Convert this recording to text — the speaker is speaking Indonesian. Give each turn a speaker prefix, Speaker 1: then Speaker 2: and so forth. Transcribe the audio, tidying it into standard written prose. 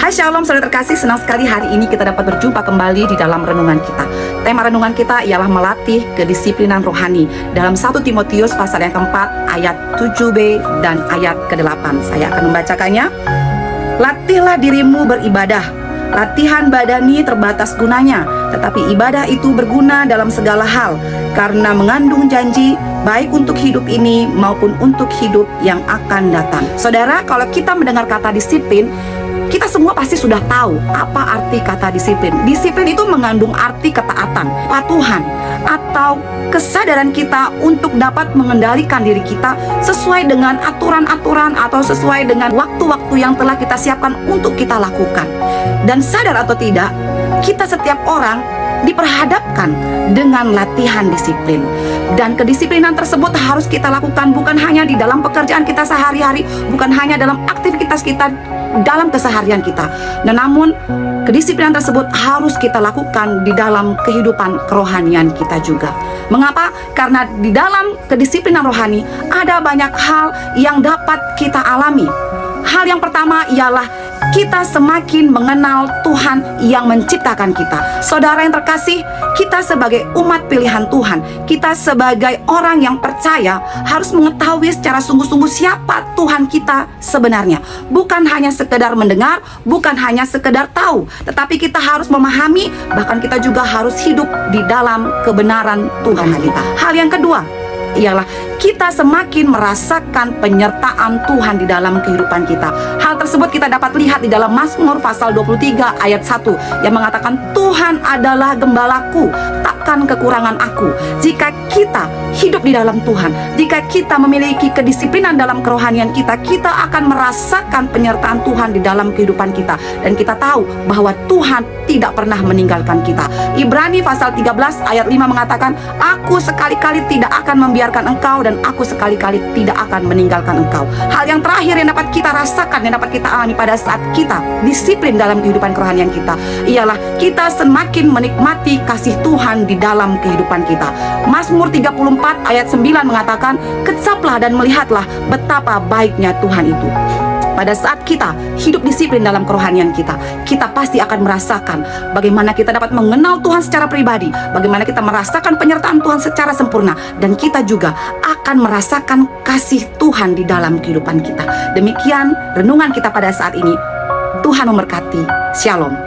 Speaker 1: Hai Shalom saudara terkasih, senang sekali hari ini kita dapat berjumpa kembali di dalam renungan kita. Tema renungan kita ialah melatih kedisiplinan rohani dalam 1 Timotius pasal yang keempat ayat 7b dan ayat ke-8. Saya akan membacakannya. Latihlah dirimu beribadah. Latihan badani terbatas gunanya, tetapi ibadah itu berguna dalam segala hal, karena mengandung janji baik untuk hidup ini maupun untuk hidup yang akan datang. Saudara, kalau kita mendengar kata disiplin, kita semua pasti sudah tahu apa arti kata disiplin. Disiplin itu mengandung arti ketaatan, patuhan, atau kesadaran kita untuk dapat mengendalikan diri kita sesuai dengan aturan-aturan atau sesuai dengan waktu-waktu yang telah kita siapkan untuk kita lakukan. Dan sadar atau tidak, kita setiap orang diperhadapkan dengan latihan disiplin. Dan kedisiplinan tersebut harus kita lakukan bukan hanya di dalam pekerjaan kita sehari-hari, bukan hanya dalam aktivitas kita dalam keseharian kita, namun kedisiplinan tersebut harus kita lakukan di dalam kehidupan kerohanian kita juga. Mengapa? Karena di dalam kedisiplinan rohani ada banyak hal yang dapat kita alami. Hal yang pertama ialah kita semakin mengenal Tuhan yang menciptakan kita. Saudara yang terkasih, kita sebagai umat pilihan Tuhan, kita sebagai orang yang percaya harus mengetahui secara sungguh-sungguh siapa Tuhan kita sebenarnya. Bukan hanya sekedar mendengar, bukan hanya sekedar tahu, tetapi kita harus memahami, bahkan kita juga harus hidup di dalam kebenaran Tuhan kita. Hal yang kedua ialah kita semakin merasakan penyertaan Tuhan di dalam kehidupan kita. Hal tersebut kita dapat lihat di dalam Mazmur pasal 23 ayat 1 yang mengatakan, Tuhan adalah gembalaku, takkan kekurangan aku. Jika kita hidup di dalam Tuhan, jika kita memiliki kedisiplinan dalam kerohanian kita, kita akan merasakan penyertaan Tuhan di dalam kehidupan kita. Dan kita tahu bahwa Tuhan tidak pernah meninggalkan kita. Ibrani pasal 13 ayat 5 mengatakan, aku sekali-kali tidak akan membiarkan engkau dan aku sekali-kali tidak akan meninggalkan engkau. Hal yang terakhir yang dapat kita rasakan, yang dapat kita alami pada saat kita disiplin dalam kehidupan kerohanian kita, ialah kita semakin menikmati kasih Tuhan di dalam kehidupan kita. Mazmur 34 ayat 9 mengatakan, kecaplah dan melihatlah betapa baiknya Tuhan itu. Pada saat kita hidup disiplin dalam kerohanian kita, kita pasti akan merasakan bagaimana kita dapat mengenal Tuhan secara pribadi, bagaimana kita merasakan penyertaan Tuhan secara sempurna, dan kita juga akan merasakan kasih Tuhan di dalam kehidupan kita. Demikian renungan kita pada saat ini. Tuhan memberkati. Shalom.